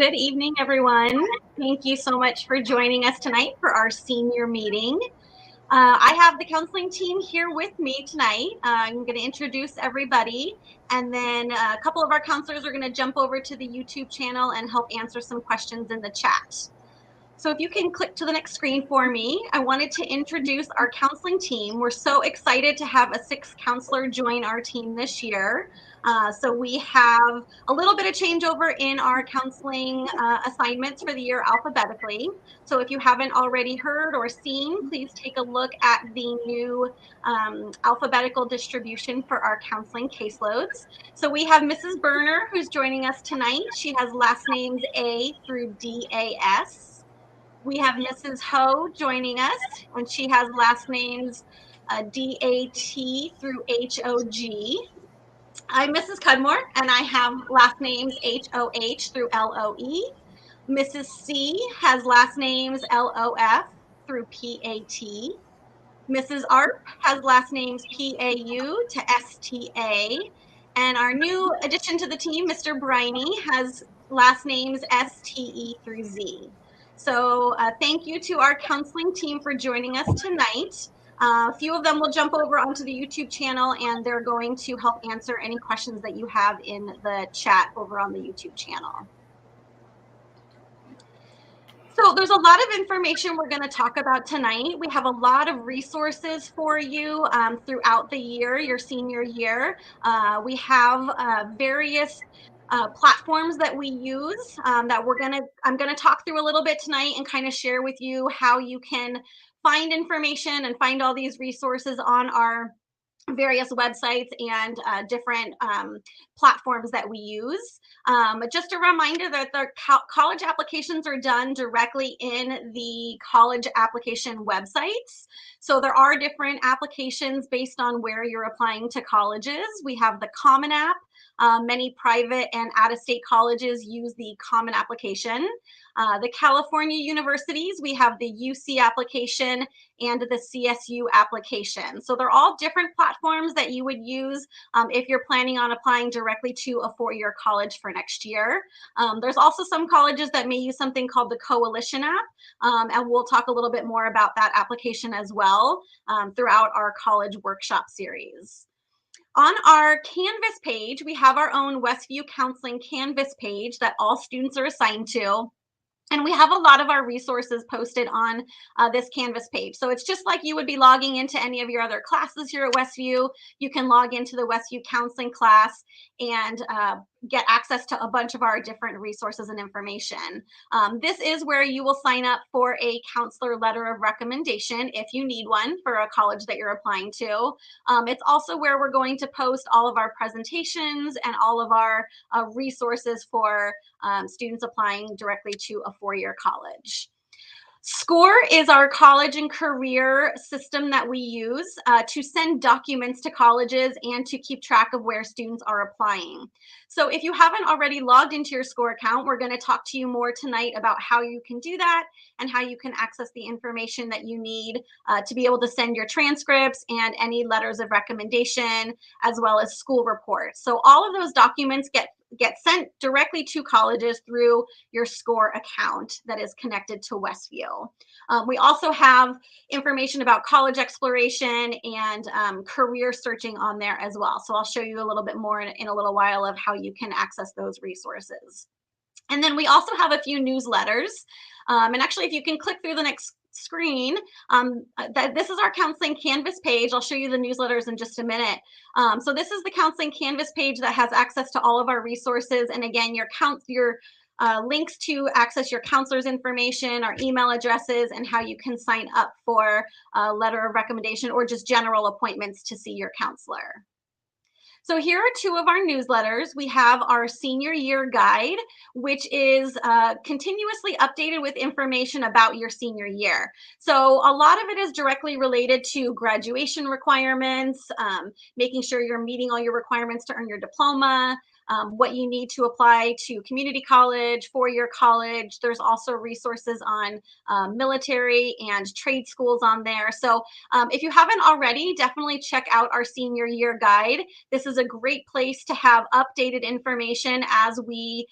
good evening, everyone. Thank you so much for joining us tonight for our senior meeting. I have the counseling team here with me tonight. I'm going to introduce everybody, and then a couple of our counselors are going to jump over to the YouTube channel and help answer some questions in the chat. So if you can click to the next screen for me, I wanted to introduce our counseling team. We're so excited to have a sixth counselor join our team this year. So we have a little bit of changeover in our counseling assignments for the year alphabetically. So if you haven't already heard or seen, please take a look at the new alphabetical distribution for our counseling caseloads. So we have Mrs. Berner, who's joining us tonight. She has last names A through DAS. We have Mrs. Ho joining us, and she has last names D-A-T through H-O-G. I'm Mrs. Cudmore, and I have last names H-O-H through L-O-E. Mrs. C has last names L-O-F through P-A-T. Mrs. Arp has last names P-A-U to S-T-A. And our new addition to the team, Mr. Briney, has last names S-T-E through Z. So thank you to our counseling team for joining us tonight. A few of them will jump over onto the YouTube channel, and they're going to help answer any questions that you have in the chat over on the YouTube channel. So there's a lot of information we're going to talk about tonight. We have a lot of resources for you throughout the year, your senior year. We have various platforms that we use that I'm going to talk through a little bit tonight and kind of share with you how you can find information and find all these resources on our various websites and different platforms that we use. Just a reminder that the college applications are done directly in the college application websites. So there are different applications based on where you're applying to colleges. We have the Common App. Many private and out-of-state colleges use the Common application. The California universities, we have the UC application and the CSU application. So they're all different platforms that you would use if you're planning on applying directly to a four-year college for next year. There's also some colleges that may use something called the Coalition app, and we'll talk a little bit more about that application as well throughout our college workshop series. On our Canvas page, we have our own Westview Counseling Canvas page that all students are assigned to. And we have a lot of our resources posted on this Canvas page. So it's just like you would be logging into any of your other classes here at Westview. You can log into the Westview Counseling class and get access to a bunch of our different resources and information. This is where you will sign up for a counselor letter of recommendation if you need one for a college that you're applying to. It's also where we're going to post all of our presentations and all of our resources for students applying directly to a four-year college. SCORE is our college and career system that we use to send documents to colleges and to keep track of where students are applying. So if you haven't already logged into your SCORE account, we're going to talk to you more tonight about how you can do that and how you can access the information that you need to be able to send your transcripts and any letters of recommendation, as well as school reports. So all of those documents get sent directly to colleges through your SCORE account that is connected to Westview. We also have information about college exploration and career searching on there as well. So I'll show you a little bit more in a little while of how you can access those resources. And then we also have a few newsletters. And actually, if you can click through the next screen, this is our counseling Canvas page. I'll show you the newsletters in just a minute. So this is the counseling Canvas page that has access to all of our resources. And again, your links to access your counselor's information, our email addresses, and how you can sign up for a letter of recommendation or just general appointments to see your counselor. So here are two of our newsletters. We have our senior year guide, which is continuously updated with information about your senior year. So a lot of it is directly related to graduation requirements, making sure you're meeting all your requirements to earn your diploma, what you need to apply to community college, four-year college. There's also resources on military and trade schools on there. So if you haven't already, definitely check out our senior year guide. This is a great place to have updated information as we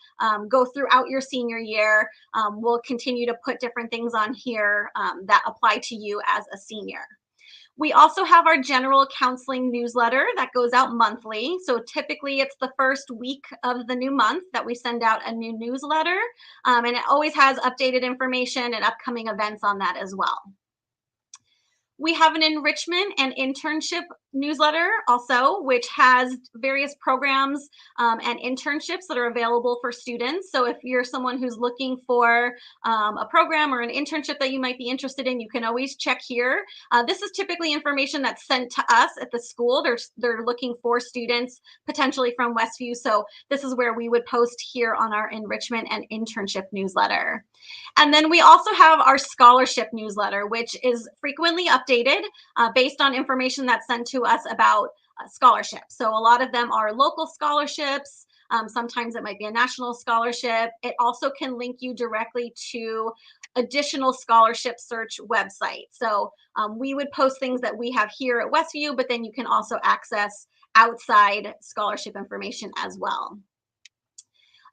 go throughout your senior year. We'll continue to put different things on here that apply to you as a senior. We also have our general counseling newsletter that goes out monthly. So typically it's the first week of the new month that we send out a new newsletter. And it always has updated information and upcoming events on that as well. We have an enrichment and internship newsletter also, which has various programs and internships that are available for students. So if you're someone who's looking for a program or an internship that you might be interested in, you can always check here. This is typically information that's sent to us at the school. They're looking for students potentially from Westview. So this is where we would post here on our enrichment and internship newsletter. And then we also have our scholarship newsletter, which is frequently updated based on information that's sent to us about scholarships. So a lot of them are local scholarships. Sometimes it might be a national scholarship. It also can link you directly to additional scholarship search websites. So we would post things that we have here at Westview, but then you can also access outside scholarship information as well.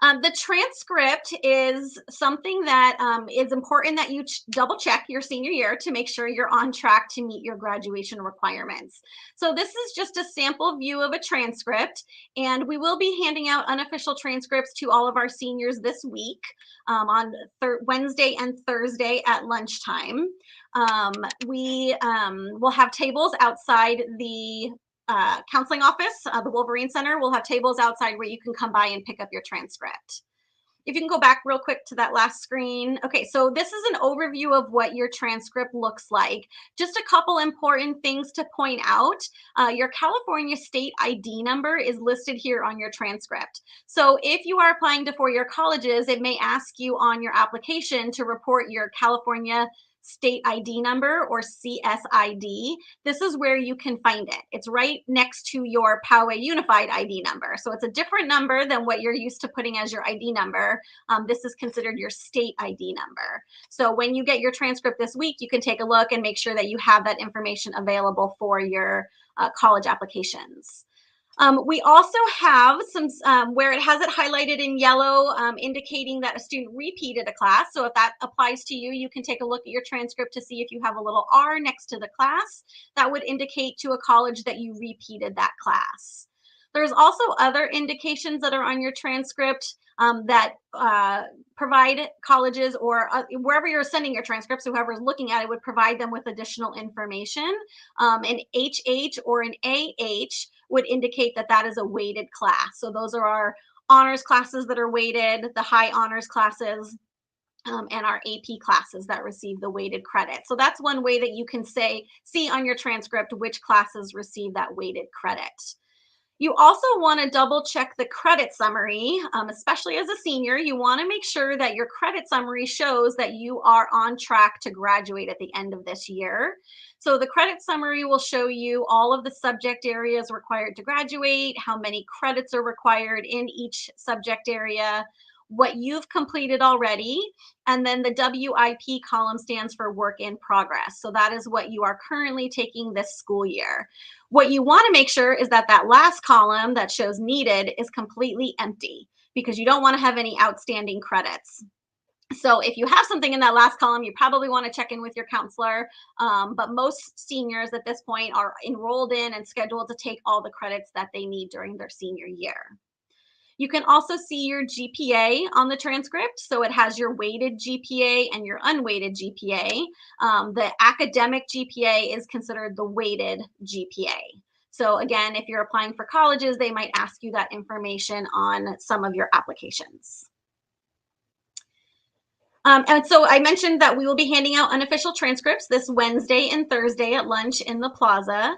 The transcript is something that is important that you double check your senior year to make sure you're on track to meet your graduation requirements. So this is just a sample view of a transcript, and we will be handing out unofficial transcripts to all of our seniors this week on Wednesday and Thursday at lunchtime. We will have tables outside the counseling office, the Wolverine Center will have tables outside where you can come by and pick up your transcript. If you can go back real quick to that last screen. Okay, so this is an overview of what your transcript looks like. Just a couple important things to point out. Your California state ID number is listed here on your transcript. So if you are applying to four-year colleges, it may ask you on your application to report your California state ID number or CSID. This is where you can find it. It's right next to your Poway Unified ID number. So it's a different number than what you're used to putting as your ID number. This is considered your state ID number. So when you get your transcript this week, you can take a look and make sure that you have that information available for your college applications. We also have some where it has it highlighted in yellow, indicating that a student repeated a class. So if that applies to you, you can take a look at your transcript to see if you have a little R next to the class. That would indicate to a college that you repeated that class. There's also other indications that are on your transcript that provide colleges or wherever you're sending your transcripts, whoever's looking at it would provide them with additional information. An HH or an AH would indicate that that is a weighted class. So those are our honors classes that are weighted, the high honors classes, and our AP classes that receive the weighted credit. So that's one way that you can see on your transcript which classes receive that weighted credit. You also want to double check the credit summary, especially as a senior. You want to make sure that your credit summary shows that you are on track to graduate at the end of this year. So the credit summary will show you all of the subject areas required to graduate, how many credits are required in each subject area, what you've completed already, and then the WIP column stands for work in progress. So that is what you are currently taking this school year. What you want to make sure is that that last column that shows needed is completely empty because you don't want to have any outstanding credits. So if you have something in that last column, you probably want to check in with your counselor. But most seniors at this point are enrolled in and scheduled to take all the credits that they need during their senior year. You can also see your GPA on the transcript. So it has your weighted GPA and your unweighted GPA. The academic GPA is considered the weighted GPA. So again, if you're applying for colleges, they might ask you that information on some of your applications. And so I mentioned that we will be handing out unofficial transcripts this Wednesday and Thursday at lunch in the plaza.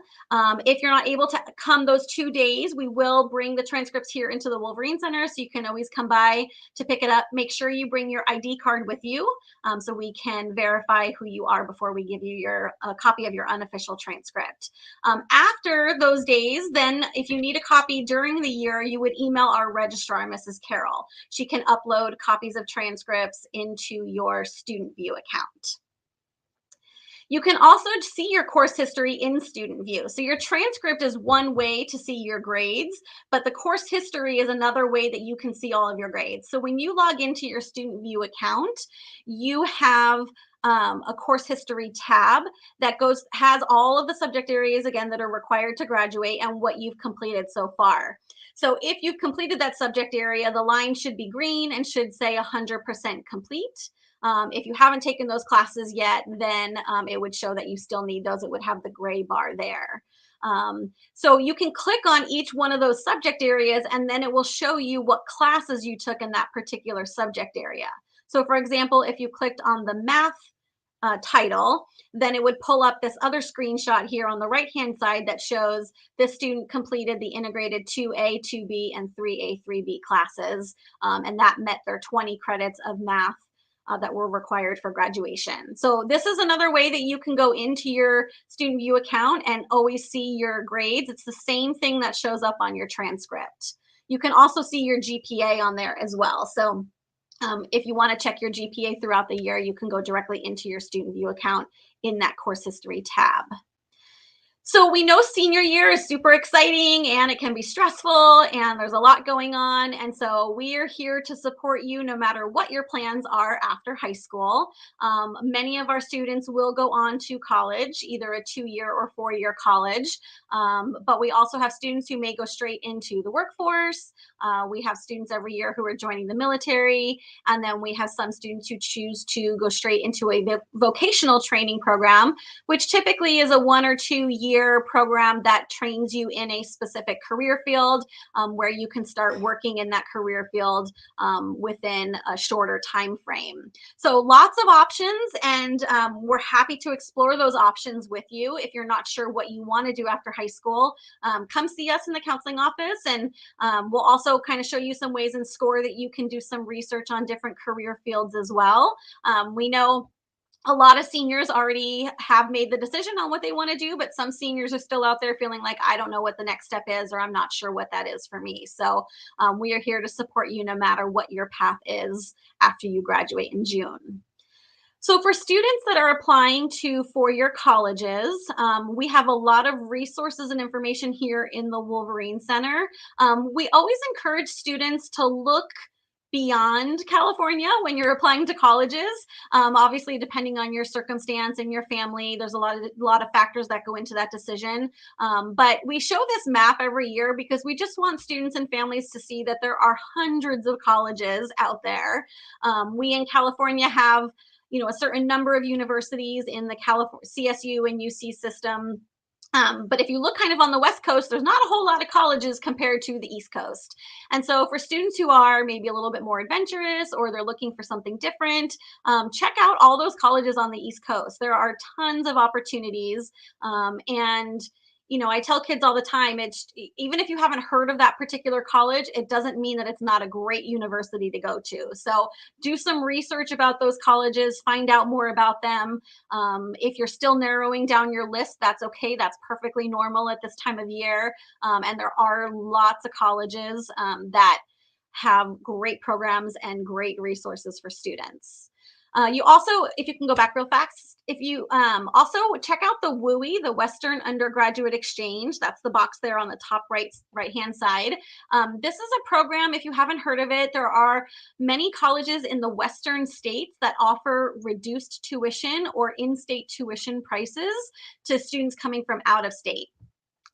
If you're not able to come those 2 days, we will bring the transcripts here into the Wolverine Center, so you can always come by to pick it up. Make sure you bring your ID card with you, so we can verify who you are before we give you your copy of your unofficial transcript. After those days, then if you need a copy during the year, you would email our registrar, Mrs. Carroll. She can upload copies of transcripts into your Student View account. You can also see your course history in Student View. So your transcript is one way to see your grades, but the course history is another way that you can see all of your grades. So when you log into your Student View account, you have a course history tab that has all of the subject areas again that are required to graduate and what you've completed so far. So if you've completed that subject area, the line should be green and should say 100% complete. If you haven't taken those classes yet, then it would show that you still need those. It would have the gray bar there. So you can click on each one of those subject areas, and then it will show you what classes you took in that particular subject area. So for example, if you clicked on the math title, then it would pull up this other screenshot here on the right-hand side that shows this student completed the integrated 2A, 2B, and 3A, 3B classes, and that met their 20 credits of math that were required for graduation. So this is another way that you can go into your Student View account and always see your grades. It's the same thing that shows up on your transcript. You can also see your GPA on there as well. So if you want to check your GPA throughout the year, you can go directly into your Student View account in that course history tab. So we know senior year is super exciting and it can be stressful and there's a lot going on. And so we are here to support you no matter what your plans are after high school. Many of our students will go on to college, either a 2-year or 4-year college. But we also have students who may go straight into the workforce. We have students every year who are joining the military. And then we have some students who choose to go straight into a vocational training program, which typically is a 1 or 2 year program that trains you in a specific career field, where you can start working in that career field within a shorter time frame. So lots of options, and we're happy to explore those options with you. If you're not sure what you want to do after high school, come see us in the counseling office, and we'll also kind of show you some ways in SCORE that you can do some research on different career fields as well. We know a lot of seniors already have made the decision on what they want to do, but some seniors are still out there feeling like, I don't know what the next step is, or I'm not sure what that is for me. So we are here to support you no matter what your path is after you graduate in June. So for students that are applying to four-year colleges, we have a lot of resources and information here in the Wolverine Center. We always encourage students to look beyond California when you're applying to colleges. Obviously, depending on your circumstance and your family, there's a lot of factors that go into that decision. But we show this map every year because we just want students and families to see that there are hundreds of colleges out there. We in California have a certain number of universities in the California CSU and UC system. But if you look kind of on the West Coast, there's not a whole lot of colleges compared to the East Coast. And so for students who are maybe a little bit more adventurous or they're looking for something different, check out all those colleges on the East Coast. There are tons of opportunities. And I tell kids all the time, even if you haven't heard of that particular college, it doesn't mean that it's not a great university to go to. So do some research about those colleges, find out more about them. If you're still narrowing down your list, that's okay. That's perfectly normal at this time of year. And there are lots of colleges that have great programs and great resources for students. You also, if you can go back real fast, if you also check out the WUI, the Western Undergraduate Exchange. That's the box there on the top right-hand side. This is a program, if you haven't heard of it, there are many colleges in the Western states that offer reduced tuition or in-state tuition prices to students coming from out of state.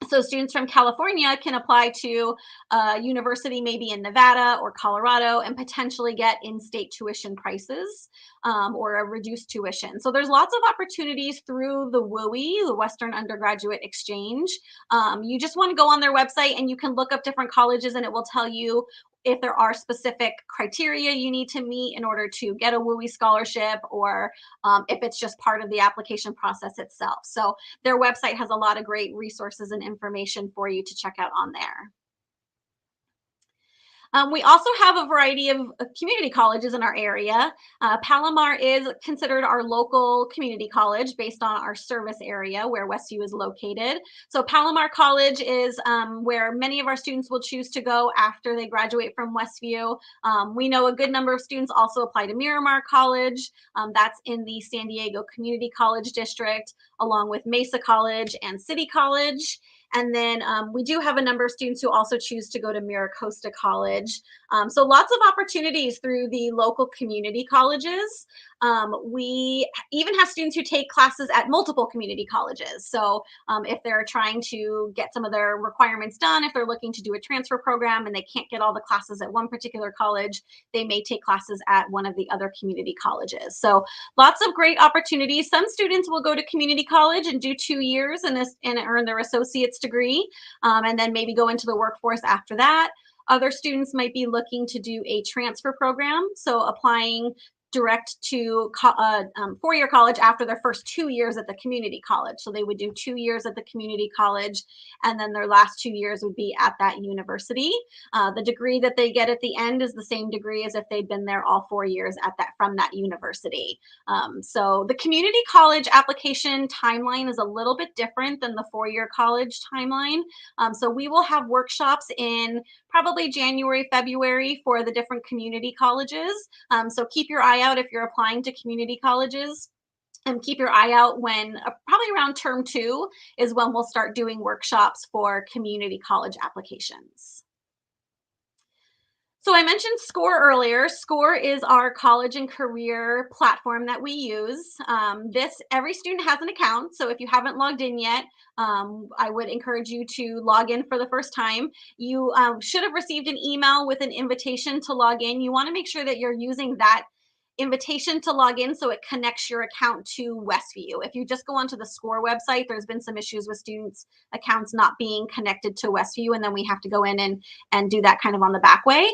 So students from California can apply to a university maybe in Nevada or Colorado and potentially get in-state tuition prices or a reduced tuition. So there's lots of opportunities through the WUI, the Western Undergraduate Exchange. You just want to go on their website and you can look up different colleges and it will tell you if there are specific criteria you need to meet in order to get a WUI scholarship, or if it's just part of the application process itself. So their website has a lot of great resources and information for you to check out on there. We also have a variety of community colleges in our area. Palomar is considered our local community college based on our service area where Westview is located. So Palomar College is where many of our students will choose to go after they graduate from Westview. We know a good number of students also apply to Miramar College. That's in the San Diego Community College District, along with Mesa College and City College. And then we do have a number of students who also choose to go to Miracosta College. So lots of opportunities through the local community colleges. We even have students who take classes at multiple community colleges. So if they're trying to get some of their requirements done, if they're looking to do a transfer program and they can't get all the classes at one particular college, they may take classes at one of the other community colleges. So lots of great opportunities. Some students will go to community college and do 2 years and earn their associate's degree, and then maybe go into the workforce after that. Other students might be looking to do a transfer program, so applying direct to four-year college after their first 2 years at the community college. So they would do 2 years at the community college, and then their last 2 years would be at that university. The degree that they get at the end is the same degree as if they'd been there all 4 years from that university. So the community college application timeline is a little bit different than the four-year college timeline. So we will have workshops in probably January, February for the different community colleges. So keep your eye out if you're applying to community colleges. And keep your eye out when probably around term 2 is when we'll start doing workshops for community college applications. So I mentioned SCORE earlier. SCORE is our college and career platform that we use. Every student has an account. So if you haven't logged in yet, I would encourage you to log in for the first time. You should have received an email with an invitation to log in. You want to make sure that you're using that invitation to log in so it connects your account to Westview. If you just go onto the SCORE website, there's been some issues with students' accounts not being connected to Westview, and then we have to go in and do that kind of on the back way.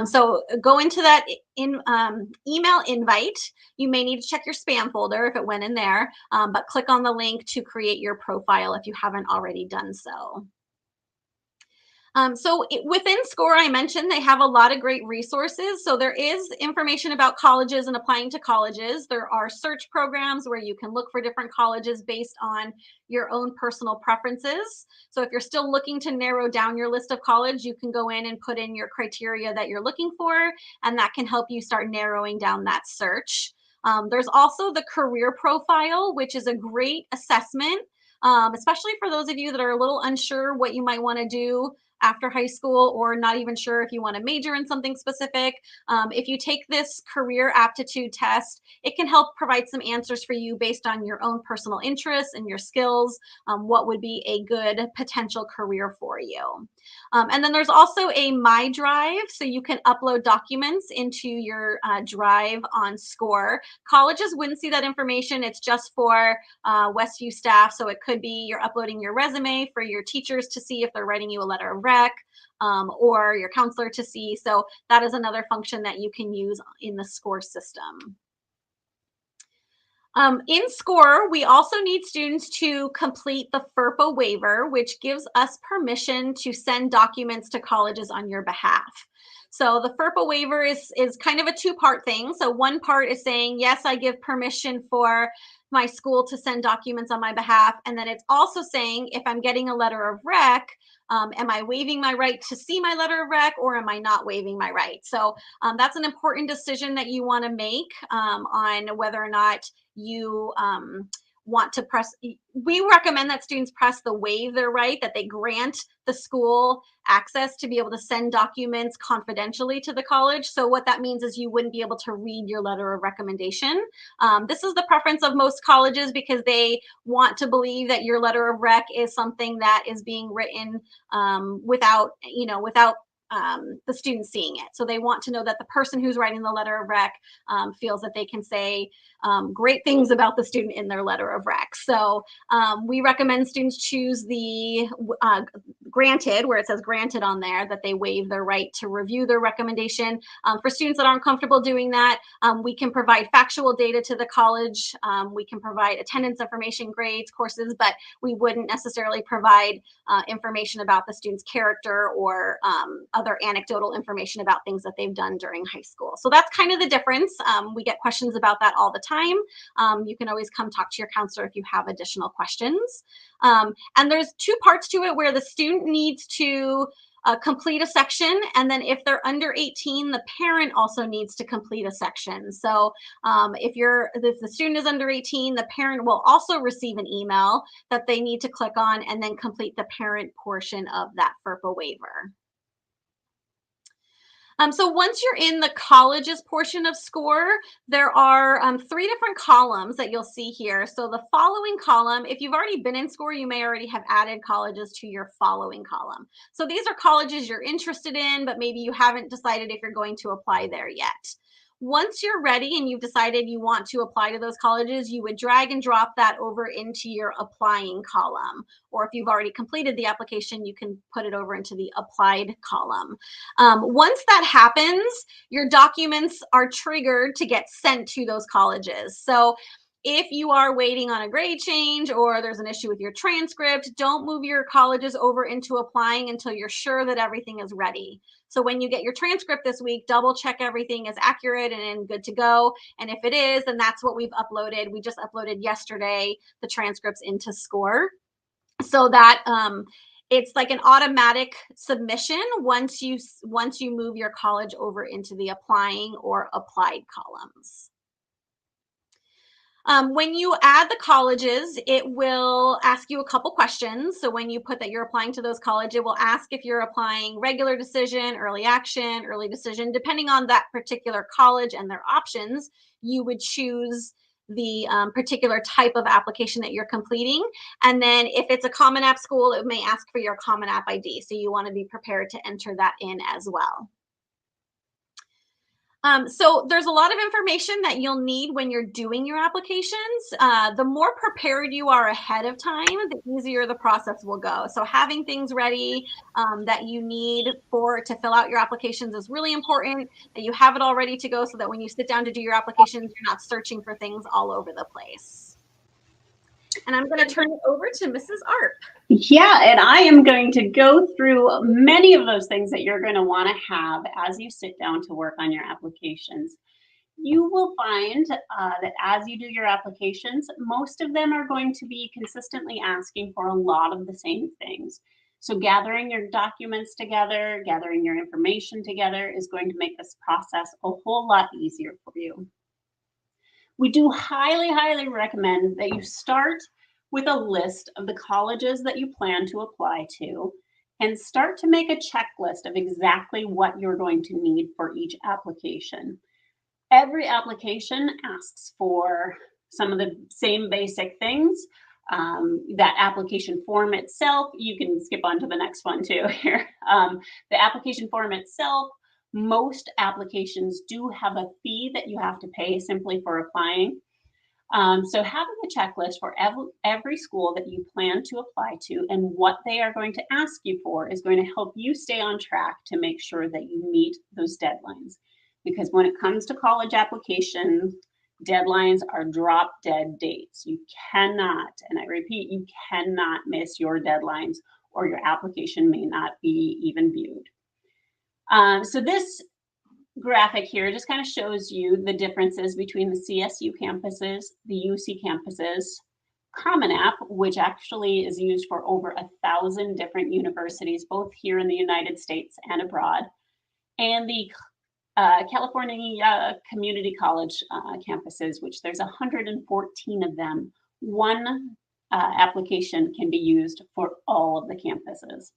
So go into that email invite. You may need to check your spam folder if it went in there, but click on the link to create your profile if you haven't already done so. Within SCORE, I mentioned they have a lot of great resources. So there is information about colleges and applying to colleges. There are search programs where you can look for different colleges based on your own personal preferences. So if you're still looking to narrow down your list of college, you can go in and put in your criteria that you're looking for, and that can help you start narrowing down that search. There's also the career profile, which is a great assessment, especially for those of you that are a little unsure what you might want to do after high school, or not even sure if you want to major in something specific. If you take this career aptitude test, it can help provide some answers for you based on your own personal interests and your skills, what would be a good potential career for you. And then there's also a My Drive, so you can upload documents into your drive on SCORE. Colleges wouldn't see that information. It's just for Westview staff, so it could be you're uploading your resume for your teachers to see if they're writing you a letter of rec, or your counselor to see. So that is another function that you can use in the SCORE system. In SCORE, we also need students to complete the FERPA waiver, which gives us permission to send documents to colleges on your behalf. So the FERPA waiver is kind of a two-part thing. So one part is saying, yes, I give permission for my school to send documents on my behalf. And then it's also saying, if I'm getting a letter of rec, am I waiving my right to see my letter of rec, or am I not waiving my right? So that's an important decision that you want to make on whether or not you want to press. We recommend that students press the waive their right, that they grant the school access to be able to send documents confidentially to the college. So what that means is you wouldn't be able to read your letter of recommendation. This is the preference of most colleges because they want to believe that your letter of rec is something that is being written without the student seeing it. So they want to know that the person who's writing the letter of rec feels that they can say great things about the student in their letter of rec. So we recommend students choose the granted, where it says granted on there, that they waive their right to review their recommendation. For students that aren't comfortable doing that, we can provide factual data to the college. We can provide attendance information, grades, courses, but we wouldn't necessarily provide information about the student's character or other anecdotal information about things that they've done during high school. So that's kind of the difference. We get questions about that all the time. You can always come talk to your counselor if you have additional questions. And there's two parts to it where the student needs to complete a section, and then if they're under 18, the parent also needs to complete a section. So if the student is under 18, the parent will also receive an email that they need to click on and then complete the parent portion of that FERPA waiver. So once you're in the colleges portion of SCORE, there are 3 different columns that you'll see here. So the following column, if you've already been in SCORE, you may already have added colleges to your following column. So these are colleges you're interested in, but maybe you haven't decided if you're going to apply there yet. Once you're ready and you've decided you want to apply to those colleges, you would drag and drop that over into your applying column. Or if you've already completed the application, you can put it over into the applied column. Once that happens, your documents are triggered to get sent to those colleges. So if you are waiting on a grade change or there's an issue with your transcript, don't move your colleges over into applying until you're sure that everything is ready. So when you get your transcript this week, double check everything is accurate and good to go. And if it is, then that's what we've uploaded. We just uploaded yesterday the transcripts into SCORE, so that it's like an automatic submission once you move your college over into the applying or applied columns. When you add the colleges, it will ask you a couple questions. So when you put that you're applying to those colleges, it will ask if you're applying regular decision, early action, early decision. Depending on that particular college and their options, you would choose the particular type of application that you're completing. And then if it's a Common App school, it may ask for your Common App ID. So you want to be prepared to enter that in as well. So there's a lot of information that you'll need when you're doing your applications. The more prepared you are ahead of time, the easier the process will go. So having things ready that you need to fill out your applications is really important, that you have it all ready to go so that when you sit down to do your applications, you're not searching for things all over the place. And I'm going to turn it over to Mrs. Arp. Yeah, and I am going to go through many of those things that you're going to want to have as you sit down to work on your applications. You will find that as you do your applications, most of them are going to be consistently asking for a lot of the same things. So gathering your documents together, gathering your information together is going to make this process a whole lot easier for you. We do highly, highly recommend that you start with a list of the colleges that you plan to apply to and start to make a checklist of exactly what you're going to need for each application. Every application asks for some of the same basic things. That application form itself, you can skip on to the next one too here. The application form itself, most applications do have a fee that you have to pay simply for applying. So having a checklist for every school that you plan to apply to and what they are going to ask you for is going to help you stay on track to make sure that you meet those deadlines. Because when it comes to college applications, deadlines are drop dead dates. You cannot, and I repeat, you cannot miss your deadlines or your application may not be even viewed. So this graphic here just kind of shows you the differences between the CSU campuses, the UC campuses, Common App, which actually is used for over 1,000 different universities, both here in the United States and abroad, and the California Community College campuses, which there's 114 of them. One application can be used for all of the campuses.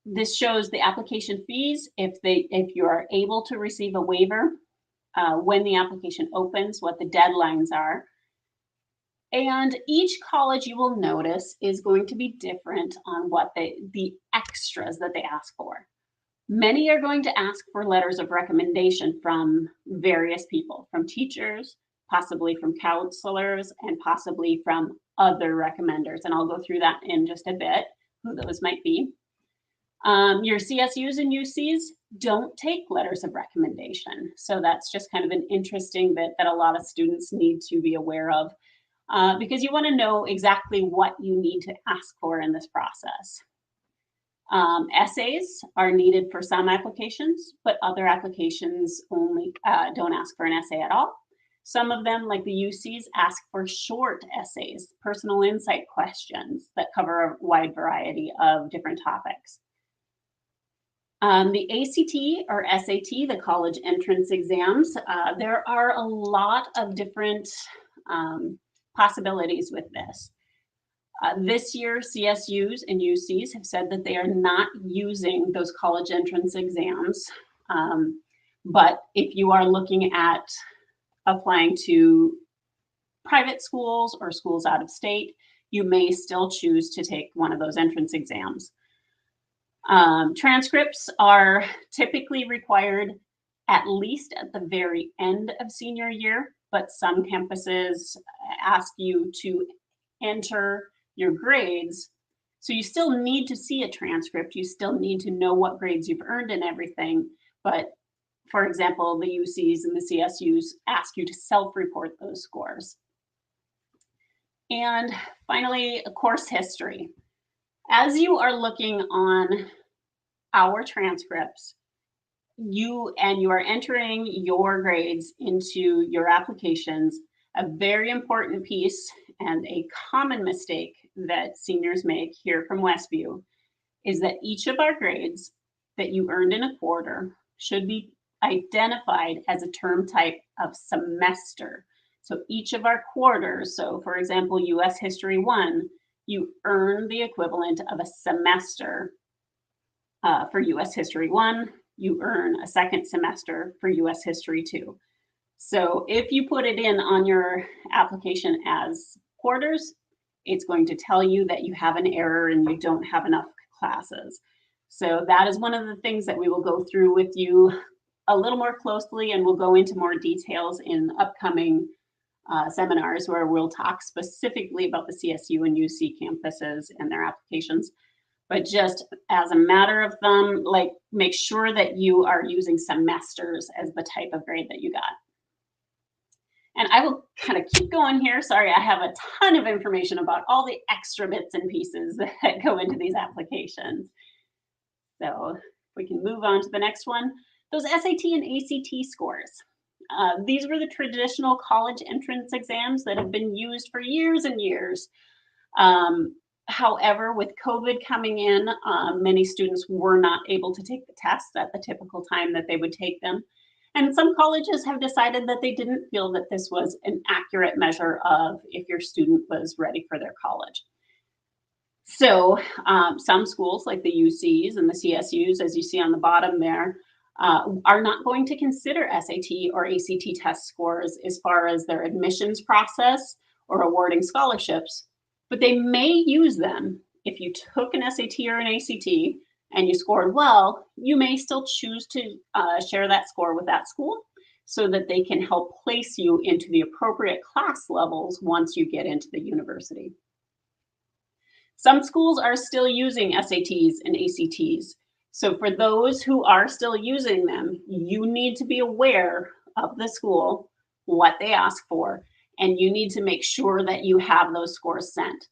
This shows the application fees if you are able to receive a waiver when the application opens, what the deadlines are. And each college, you will notice, is going to be different on what the extras that they ask for. Many are going to ask for letters of recommendation from various people, from teachers, possibly from counselors, and possibly from other recommenders. And I'll go through that in just a bit, who those might be. Your CSUs and UCs don't take letters of recommendation. So that's just kind of an interesting bit that a lot of students need to be aware of, because you want to know exactly what you need to ask for in this process. Essays are needed for some applications, but other applications only don't ask for an essay at all. Some of them, like the UCs, ask for short essays, personal insight questions that cover a wide variety of different topics. The ACT or SAT, the college entrance exams, there are a lot of different possibilities with this. This year, CSUs and UCs have said that they are not using those college entrance exams. But if you are looking at applying to private schools or schools out of state, you may still choose to take one of those entrance exams. Transcripts are typically required at least at the very end of senior year, but some campuses ask you to enter your grades. So you still need to see a transcript. You still need to know what grades you've earned and everything. But for example, the UCs and the CSUs ask you to self-report those scores. And finally, course history. As you are looking on our transcripts, you are entering your grades into your applications, a very important piece and a common mistake that seniors make here from Westview is that each of our grades that you earned in a quarter should be identified as a term type of semester. So each of our quarters, so for example, US History 1, you earn the equivalent of a semester for US History 1, you earn a second semester for US History 2. So if you put it in on your application as quarters, it's going to tell you that you have an error and you don't have enough classes. So that is one of the things that we will go through with you a little more closely, and we'll go into more details in upcoming seminars where we'll talk specifically about the CSU and UC campuses and their applications. But just as a matter of thumb, like make sure that you are using semesters as the type of grade that you got. And I will kind of keep going here. Sorry, I have a ton of information about all the extra bits and pieces that go into these applications. So if we can move on to the next one, those SAT and ACT scores. These were the traditional college entrance exams that have been used for years and years. However, with COVID coming in, many students were not able to take the tests at the typical time that they would take them. And some colleges have decided that they didn't feel that this was an accurate measure of if your student was ready for their college. So some schools like the UCs and the CSUs, as you see on the bottom there, are not going to consider SAT or ACT test scores as far as their admissions process or awarding scholarships, but they may use them. If you took an SAT or an ACT and you scored well, you may still choose to share that score with that school so that they can help place you into the appropriate class levels once you get into the university. Some schools are still using SATs and ACTs. So for those who are still using them, you need to be aware of the school, what they ask for, and you need to make sure that you have those scores sent.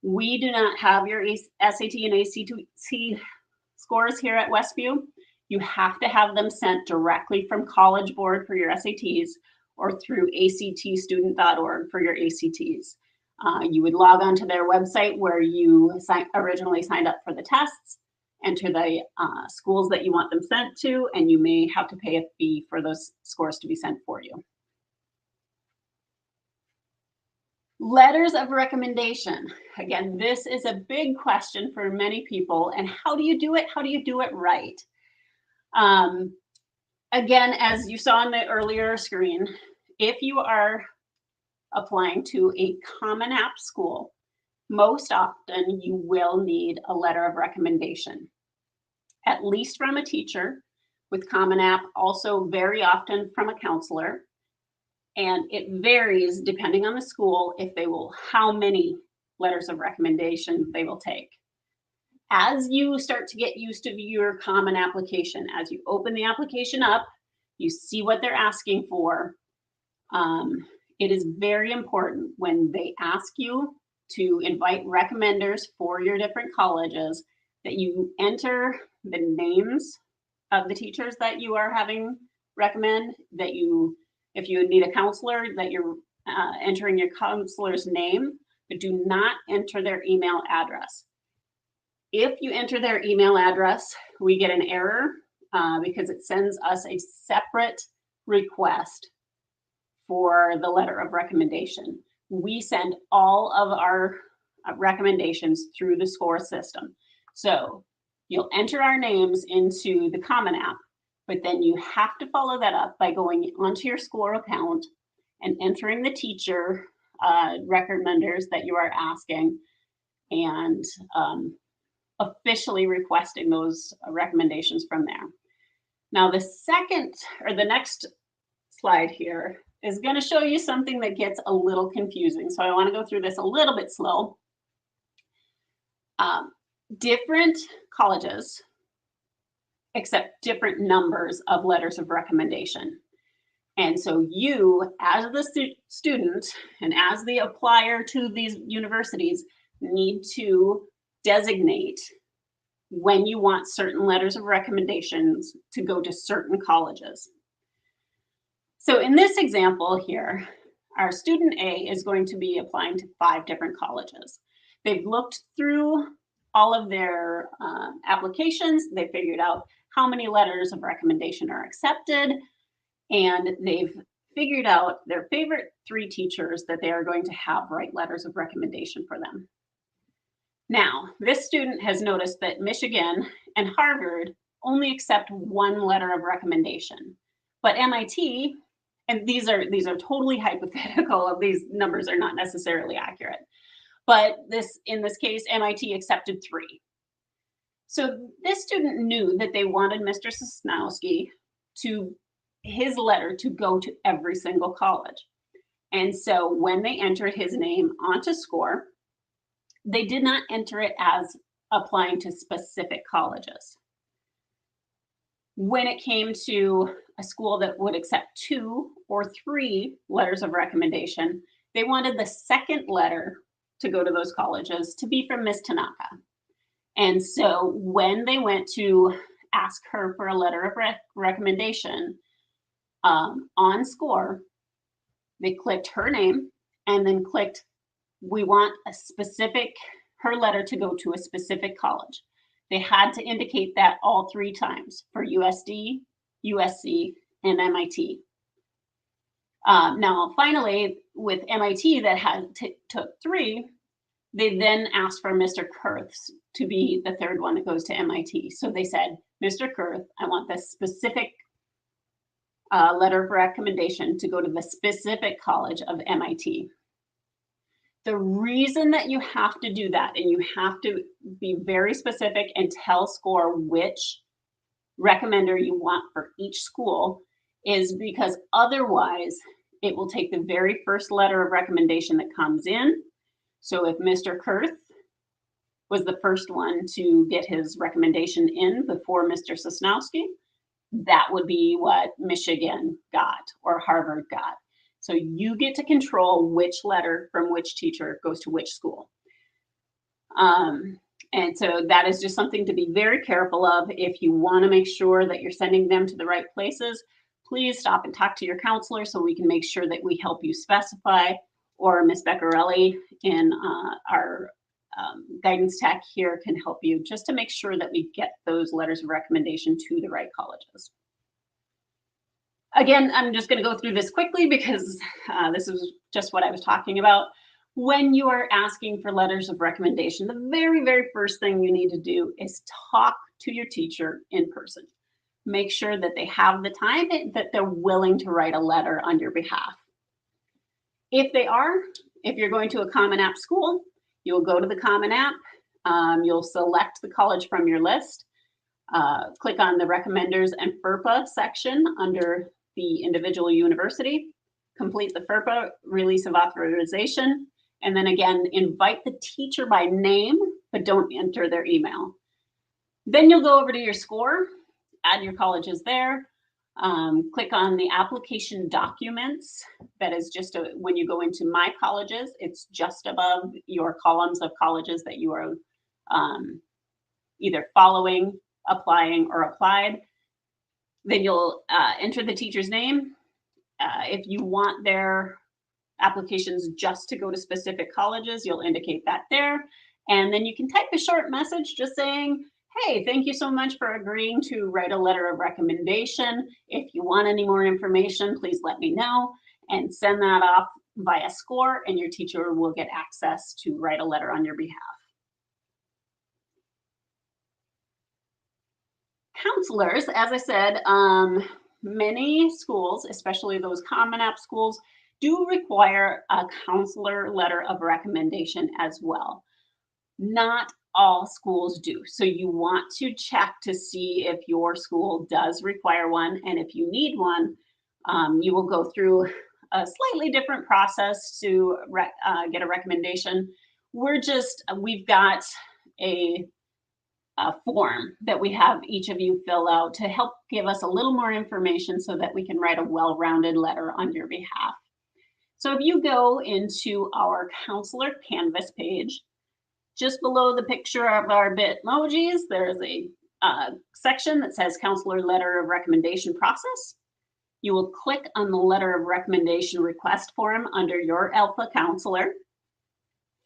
We do not have your SAT and ACT scores here at Westview. You have to have them sent directly from College Board for your SATs or through actstudent.org for your ACTs. You would log onto their website where you originally signed up for the tests, enter the schools that you want them sent to, and you may have to pay a fee for those scores to be sent for you. Letters of recommendation. Again, this is a big question for many people. And how do you do it? How do you do it right? Again, as you saw on the earlier screen, if you are applying to a Common App school, most often you will need a letter of recommendation. at least from a teacher, with Common App also very often from a counselor. And it varies depending on the school how many letters of recommendation they will take. As you start to get used to your Common application, as you open the application up, you see what they're asking for. It is very important when they ask you to invite recommenders for your different colleges that you enter the names of the teachers that you are having recommend, that if you need a counselor, that you're entering your counselor's name, but do not enter their email address. If you enter their email address, we get an error because it sends us a separate request for the letter of recommendation. We send all of our recommendations through the SCORE system. So you'll enter our names into the Common App, but then you have to follow that up by going onto your SCORE account and entering the teacher recommenders that you are asking and officially requesting those recommendations from there. Now the next slide here is going to show you something that gets a little confusing. So I want to go through this a little bit slow. Different colleges accept different numbers of letters of recommendation. And so you, as the student and as the applier to these universities, need to designate when you want certain letters of recommendations to go to certain colleges. So in this example here, our student A is going to be applying to 5 different colleges. They've looked through all of their applications. They figured out how many letters of recommendation are accepted, and they've figured out their favorite 3 teachers that they are going to have write letters of recommendation for them. Now, this student has noticed that Michigan and Harvard only accept 1 letter of recommendation, but MIT, and these are totally hypothetical, these numbers are not necessarily accurate, but in this case, MIT accepted 3. So this student knew that they wanted Mr. Sosnowski his letter to go to every single college. And so when they entered his name onto SCORE, they did not enter it as applying to specific colleges. When it came to a school that would accept 2 or 3 letters of recommendation, they wanted the second letter to go to those colleges to be from Miss Tanaka. And so when they went to ask her for a letter of recommendation on SCORE, they clicked her name and then clicked, we want her letter to go to a specific college. They had to indicate that all 3 times for USD, USC, and MIT. Now, finally, with MIT that took 3, they then asked for Mr. Kurth to be the 3rd one that goes to MIT. So they said, Mr. Kurth, I want this specific letter of recommendation to go to the specific college of MIT. The reason that you have to do that, and you have to be very specific and tell SCORE which recommender you want for each school, is because otherwise it will take the very first letter of recommendation that comes in. So if Mr. Kurth was the first one to get his recommendation in before Mr. Sosnowski, that would be what Michigan got or Harvard got. So you get to control which letter from which teacher goes to which school. And so that is just something to be very careful of. If you want to make sure that you're sending them to the right places, please stop and talk to your counselor so we can make sure that we help you specify, or Ms. Beccarelli in our guidance tech here can help you just to make sure that we get those letters of recommendation to the right colleges. Again, I'm just going to go through this quickly because this is just what I was talking about. When you are asking for letters of recommendation, the very, very first thing you need to do is talk to your teacher in person. Make sure that they have the time, that they're willing to write a letter on your behalf. If you're going to a Common App school, you'll go to the Common App, you'll select the college from your list. click on the Recommenders and FERPA section under the individual university, complete the FERPA release of authorization, and then again, invite the teacher by name, but don't enter their email. Then you'll go over to your score, add your colleges there, click on the application documents. That is just when you go into My Colleges, it's just above your columns of colleges that you are either following, applying, or applied. Then you'll enter the teacher's name. If you want their applications just to go to specific colleges, you'll indicate that there. And then you can type a short message just saying, hey, thank you so much for agreeing to write a letter of recommendation. If you want any more information, please let me know, and send that off via SCORE, and your teacher will get access to write a letter on your behalf. Counselors, as I said, many schools, especially those Common App schools, do require a counselor letter of recommendation as well. Not all schools do. So you want to check to see if your school does require one, and if you need one, you will go through a slightly different process to get a recommendation. We've got a form that we have each of you fill out to help give us a little more information so that we can write a well-rounded letter on your behalf. So if you go into our counselor Canvas page, just below the picture of our Bitmojis, there's a section that says Counselor Letter of Recommendation Process. You will click on the Letter of Recommendation Request form under your ALPA counselor,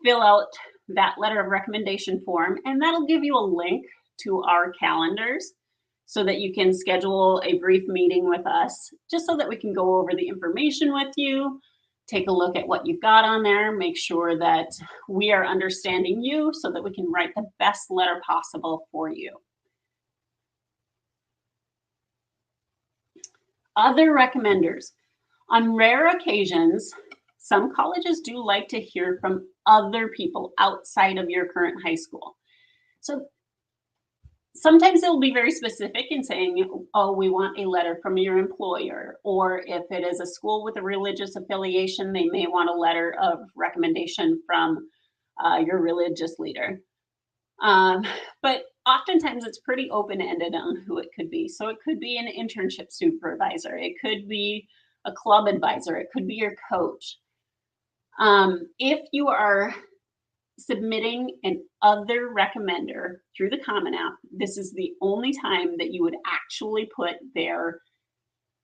fill out that letter of recommendation form, and that'll give you a link to our calendars so that you can schedule a brief meeting with us, just so that we can go over the information with you, take a look at what you've got on there, make sure that we are understanding you so that we can write the best letter possible for you. Other recommenders. On rare occasions, some colleges do like to hear from other people outside of your current high school. So sometimes they'll be very specific in saying, oh, we want a letter from your employer, or if it is a school with a religious affiliation, they may want a letter of recommendation from your religious leader. But oftentimes it's pretty open-ended on who it could be. So it could be an internship supervisor, it could be a club advisor, it could be your coach. If you are submitting an other recommender through the Common App, this is the only time that you would actually put their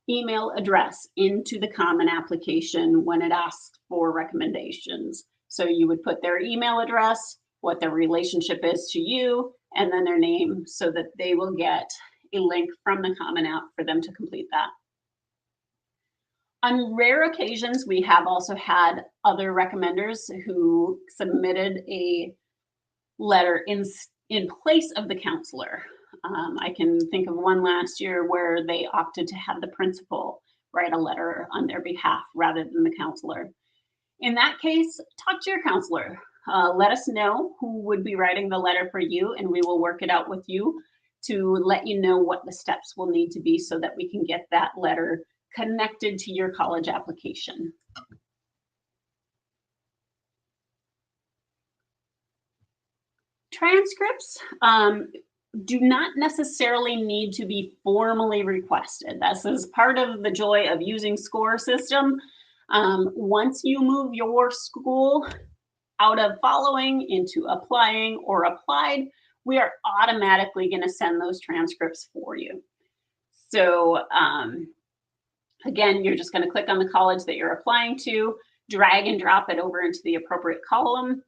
email address into the Common application when it asks for recommendations. So you would put their email address, what their relationship is to you, and then their name, so that they will get a link from the Common App for them to complete that. On rare occasions, we have also had other recommenders who submitted a letter in place of the counselor. I can think of one last year where they opted to have the principal write a letter on their behalf rather than the counselor. In that case, talk to your counselor. Let us know who would be writing the letter for you, and we will work it out with you to let you know what the steps will need to be so that we can get that letter connected to your college application. Transcripts do not necessarily need to be formally requested. This is part of the joy of using SCORE system. Once you move your school out of following into applying or applied, we are automatically going to send those transcripts for you. So again, you're just going to click on the college that you're applying to, drag and drop it over into the appropriate column,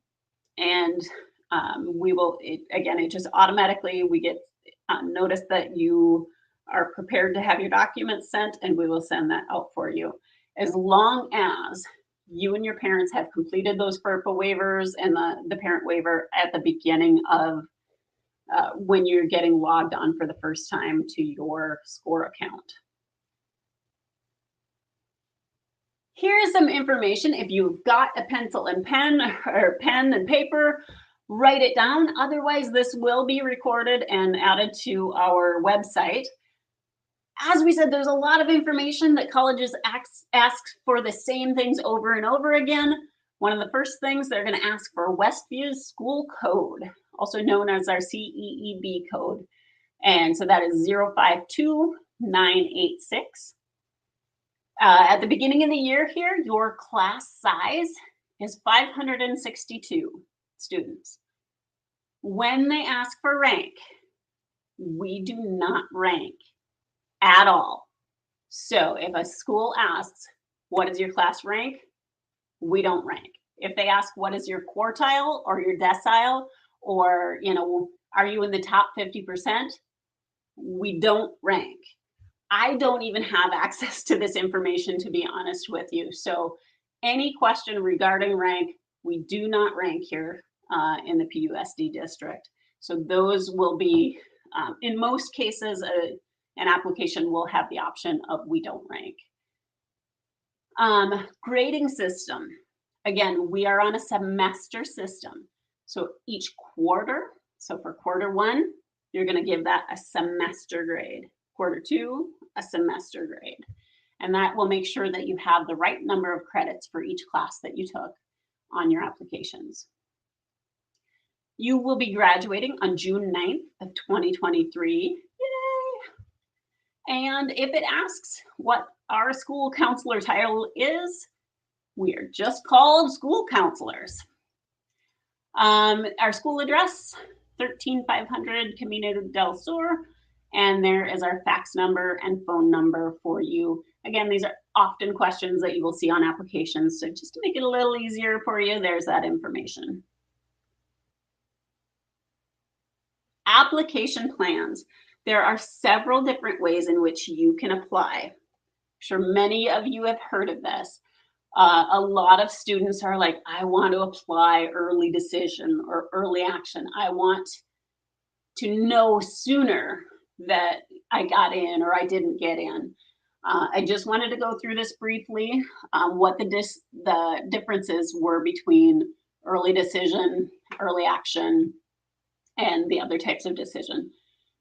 and we will, it just automatically, we get notice that you are prepared to have your documents sent, and we will send that out for you. As long as you and your parents have completed those FERPA waivers and the parent waiver at the beginning of when you're getting logged on for the first time to your SCORE account. Here's some information. If you've got a pencil and pen or pen and paper, write it down. Otherwise, this will be recorded and added to our website. As we said, there's a lot of information that colleges ask for the same things over and over again. One of the first things they're going to ask for Westview's school code, also known as our CEEB code. And so that is 052986. At the beginning of the year here, your class size is 562 students. When they ask for rank, we do not rank at all. So if a school asks, what is your class rank? We don't rank. If they ask, what is your quartile or your decile, or, are you in the top 50%? We don't rank. I don't even have access to this information, to be honest with you. So any question regarding rank, we do not rank here in the PUSD district. So those will be, in most cases, an application will have the option of we don't rank. Grading system. Again, we are on a semester system. So each quarter, so for quarter one, you're going to give that a semester grade. Quarter two, a semester grade. And that will make sure that you have the right number of credits for each class that you took on your applications. You will be graduating on June 9th of 2023. Yay! And if it asks what our school counselor title is, we are just called school counselors. Our school address, 13500 Camino del Sur, and there is our fax number and phone number for you. Again, these are often questions that you will see on applications, so just to make it a little easier for you, there's that information. Application plans. There are several different ways in which you can apply. I'm sure many of you have heard of this. A lot of students are like, I want to apply early decision or early action. I want to know sooner that I got in or I didn't get in. I just wanted to go through this briefly, what the differences were between early decision, early action, and the other types of decision.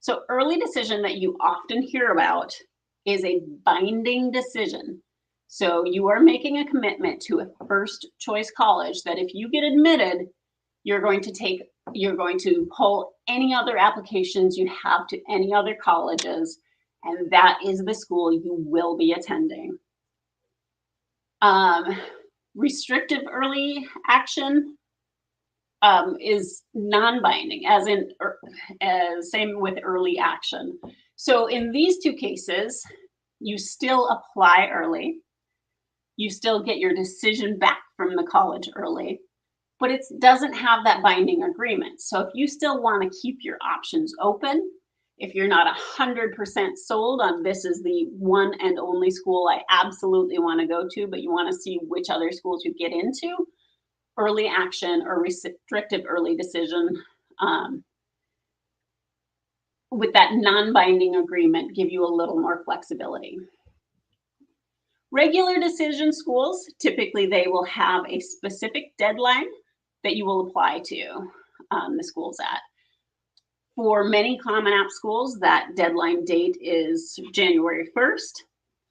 So early decision that you often hear about is a binding decision. So you are making a commitment to a first choice college that if you get admitted, you're going to pull any other applications you have to any other colleges, and that is the school you will be attending. Restrictive early action is non-binding, as in same with early action. So in these two cases, you still apply early. You still get your decision back from the college early, but it doesn't have that binding agreement. So if you still want to keep your options open, if you're not 100% sold on this is the one and only school I absolutely want to go to, but you want to see which other schools you get into, early action or restrictive early decision with that non-binding agreement give you a little more flexibility. Regular decision schools, typically they will have a specific deadline that you will apply to the schools at. For many Common App schools, that deadline date is January 1st.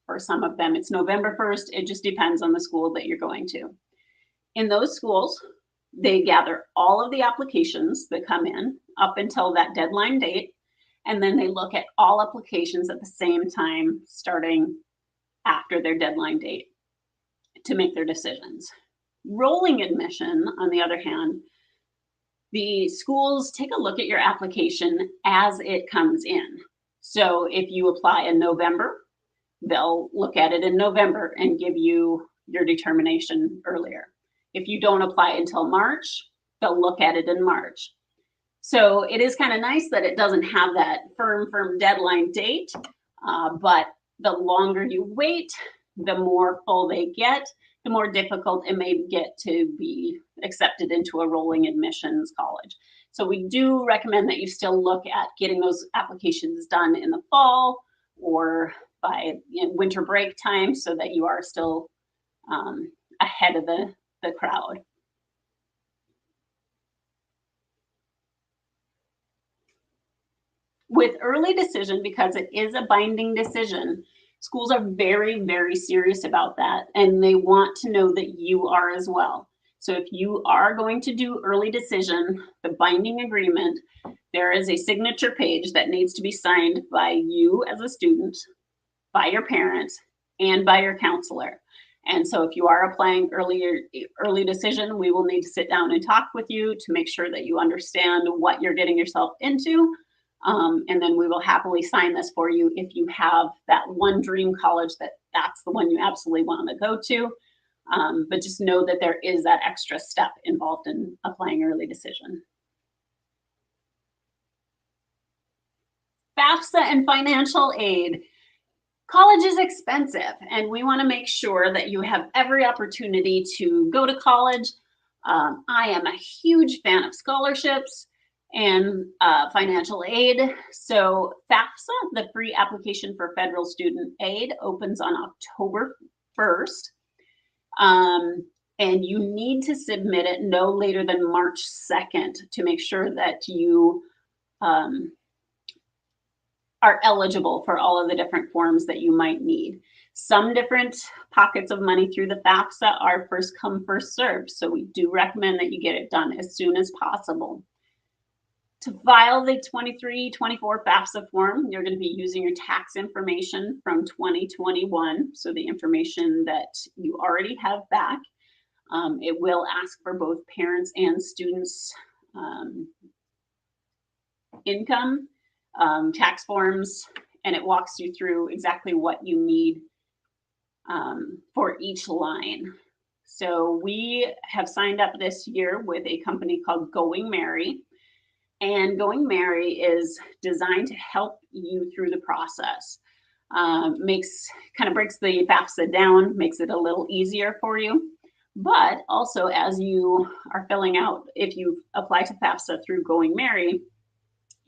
For some of them, it's November 1st. It just depends on the school that you're going to. In those schools, they gather all of the applications that come in up until that deadline date, and then they look at all applications at the same time, starting after their deadline date to make their decisions. Rolling admission, on the other hand, the schools take a look at your application as it comes in. So if you apply in November, they'll look at it in November and give you your determination earlier. If you don't apply until March, they'll look at it in March. So it is kind of nice that it doesn't have that firm deadline date, but the longer you wait, the more full they get, the more difficult it may get to be accepted into a rolling admissions college. So we do recommend that you still look at getting those applications done in the fall or by winter break time so that you are still ahead of the crowd. With early decision, because it is a binding decision, schools are very, very serious about that, and they want to know that you are as well. So if you are going to do early decision, the binding agreement, there is a signature page that needs to be signed by you as a student, by your parents, and by your counselor. And so if you are applying early decision, we will need to sit down and talk with you to make sure that you understand what you're getting yourself into. And then we will happily sign this for you if you have that one dream college that's the one you absolutely want to go to. But just know that there is that extra step involved in applying early decision. FAFSA and financial aid. College is expensive, and we want to make sure that you have every opportunity to go to college. I am a huge fan of scholarships and financial aid. So FAFSA, the free application for federal student aid, opens on October 1st. And you need to submit it no later than March 2nd to make sure that you are eligible for all of the different forms that you might need. Some different pockets of money through the FAFSA are first come, first served. So we do recommend that you get it done as soon as possible. To file the 23-24 FAFSA form, you're going to be using your tax information from 2021. So the information that you already have back. It will ask for both parents and students' income, tax forms, and it walks you through exactly what you need for each line. So we have signed up this year with a company called Going Merry, and Going Merry is designed to help you through the process. Kind of breaks the FAFSA down, makes it a little easier for you. But also, as you are filling out, if you apply to FAFSA through Going Merry,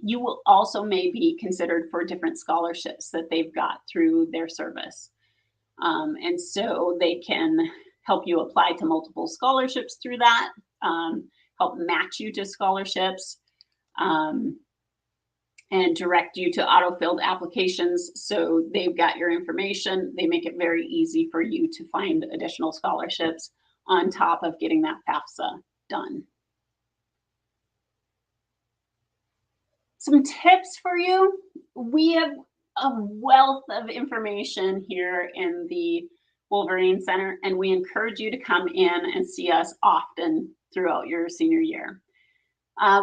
you will also may be considered for different scholarships that they've got through their service. And so they can help you apply to multiple scholarships through that, help match you to scholarships, and direct you to auto-filled applications. So they've got your information. They make it very easy for you to find additional scholarships on top of getting that FAFSA done. Some tips for you. We have a wealth of information here in the Wolverine Center, and we encourage you to come in and see us often throughout your senior year.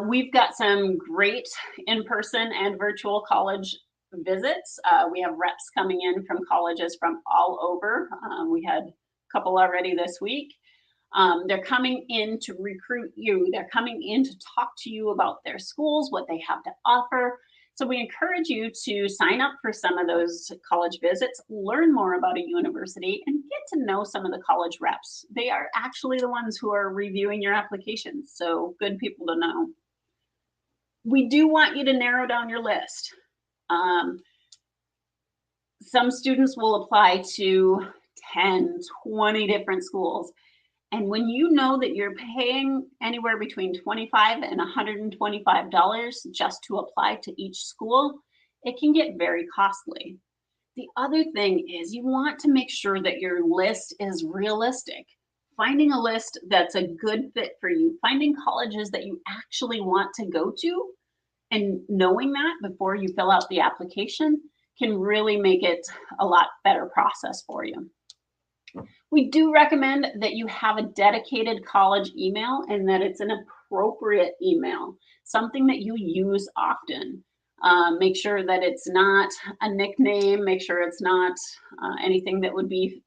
We've got some great in-person and virtual college visits. We have reps coming in from colleges from all over. We had a couple already this week. They're coming in to recruit you. They're coming in to talk to you about their schools, what they have to offer. So we encourage you to sign up for some of those college visits, learn more about a university, and get to know some of the college reps. They are actually the ones who are reviewing your applications, so good people to know. We do want you to narrow down your list. Some students will apply to 10, 20 different schools. And when you know that you're paying anywhere between $25 and $125 just to apply to each school, it can get very costly. The other thing is you want to make sure that your list is realistic. Finding a list that's a good fit for you, finding colleges that you actually want to go to, and knowing that before you fill out the application can really make it a lot better process for you. We do recommend that you have a dedicated college email and that it's an appropriate email, something that you use often. Make sure that it's not a nickname, make sure it's not anything that would be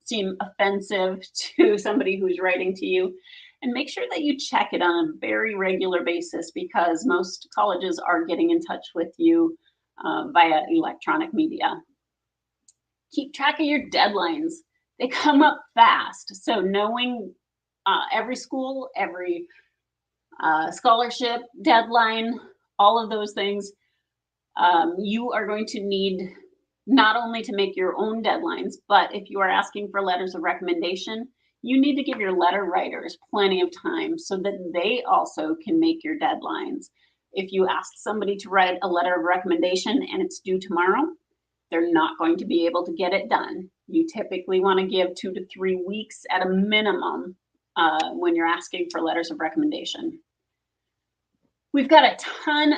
seem offensive to somebody who's writing to you. And make sure that you check it on a very regular basis because most colleges are getting in touch with you via electronic media. Keep track of your deadlines. They come up fast. So knowing every school, every scholarship deadline, all of those things, you are going to need not only to make your own deadlines, but if you are asking for letters of recommendation, you need to give your letter writers plenty of time so that they also can make your deadlines. If you ask somebody to write a letter of recommendation and it's due tomorrow, they're not going to be able to get it done. You typically want to give 2 to 3 weeks at a minimum when you're asking for letters of recommendation. We've got a ton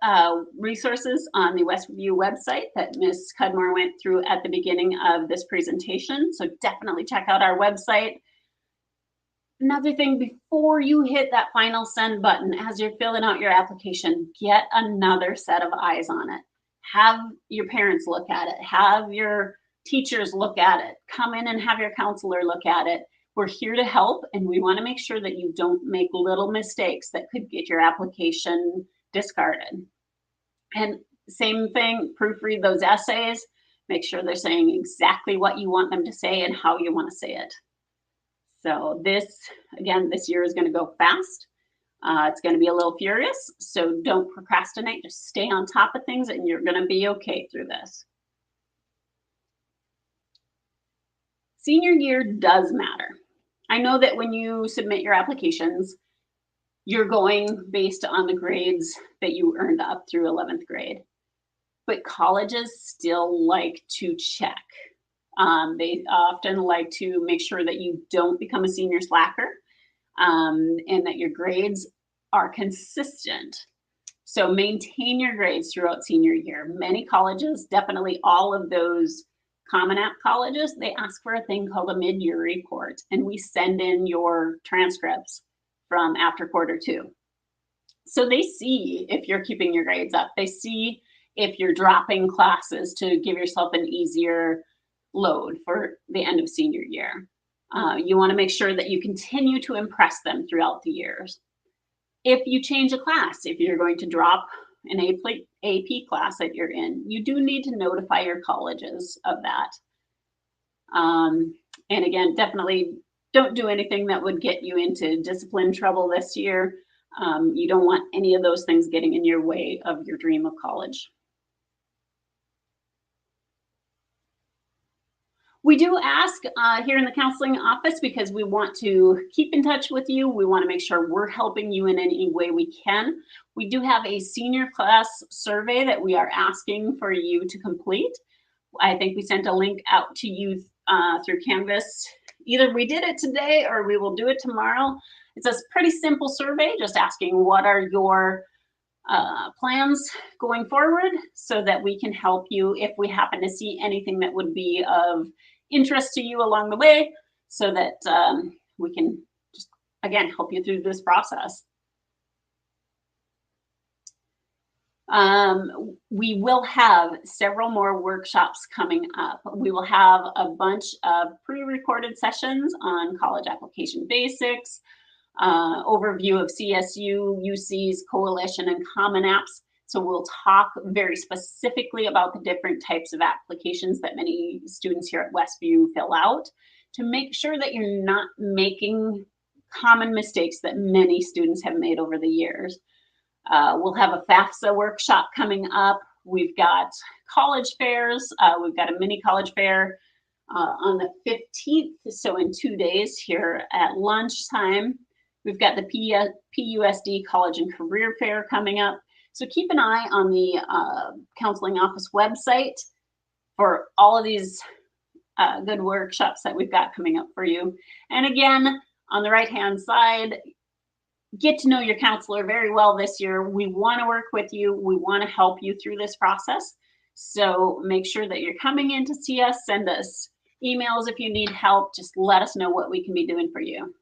of resources on the Westview website that Ms. Cudmore went through at the beginning of this presentation, so definitely check out our website. Another thing, before you hit that final send button, as you're filling out your application, get another set of eyes on it. Have your parents look at it. Have your teachers look at it. Come in and have your counselor look at it. We're here to help, and we want to make sure that you don't make little mistakes that could get your application discarded. And same thing, proofread those essays. Make sure they're saying exactly what you want them to say and how you want to say it. So this, again, this year is going to go fast. It's going to be a little furious, so don't procrastinate. Just stay on top of things and you're going to be okay through this. Senior year does matter. I know that when you submit your applications, you're going based on the grades that you earned up through 11th grade. But colleges still like to check. They often like to make sure that you don't become a senior slacker and that your grades are consistent. So maintain your grades throughout senior year. Many colleges, definitely all of those Common App colleges, they ask for a thing called a mid-year report, and we send in your transcripts from after quarter 2. So they see if you're keeping your grades up. They see if you're dropping classes to give yourself an easier load for the end of senior year. You want to make sure that you continue to impress them throughout the years. If you change a class, if you're going to drop an AP class that you're in, you do need to notify your colleges of that. And again, definitely don't do anything that would get you into discipline trouble this year. You don't want any of those things getting in your way of your dream of college. We do ask here in the counseling office because we want to keep in touch with you. We want to make sure we're helping you in any way we can. We do have a senior class survey that we are asking for you to complete. I think we sent a link out to you through Canvas. Either we did it today or we will do it tomorrow. It's a pretty simple survey, just asking what are your plans going forward so that we can help you if we happen to see anything that would be of interest to you along the way so that we can just, again, help you through this process. We will have several more workshops coming up. We will have a bunch of pre-recorded sessions on college application basics, overview of CSU, UC's, Coalition, and Common Apps. So we'll talk very specifically about the different types of applications that many students here at Westview fill out to make sure that you're not making common mistakes that many students have made over the years. We'll have a FAFSA workshop coming up. We've got college fairs. We've got a mini college fair on the 15th, so in 2 days here at lunchtime. We've got the PUSD College and Career Fair coming up. So keep an eye on the counseling office website for all of these good workshops that we've got coming up for you. And again, on the right-hand side, get to know your counselor very well this year. We want to work with you. We want to help you through this process. So make sure that you're coming in to see us. Send us emails if you need help. Just let us know what we can be doing for you.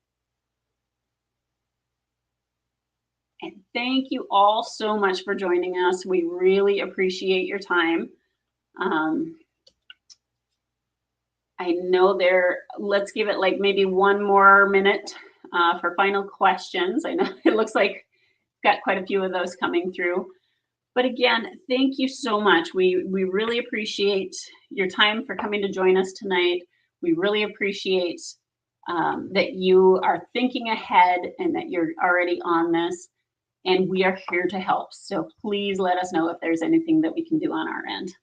And thank you all so much for joining us. We really appreciate your time. I know let's give it like maybe 1 more minute for final questions. I know it looks like we've got quite a few of those coming through. But again, thank you so much. We really appreciate your time for coming to join us tonight. We really appreciate that you are thinking ahead and that you're already on this. And we are here to help. So please let us know if there's anything that we can do on our end.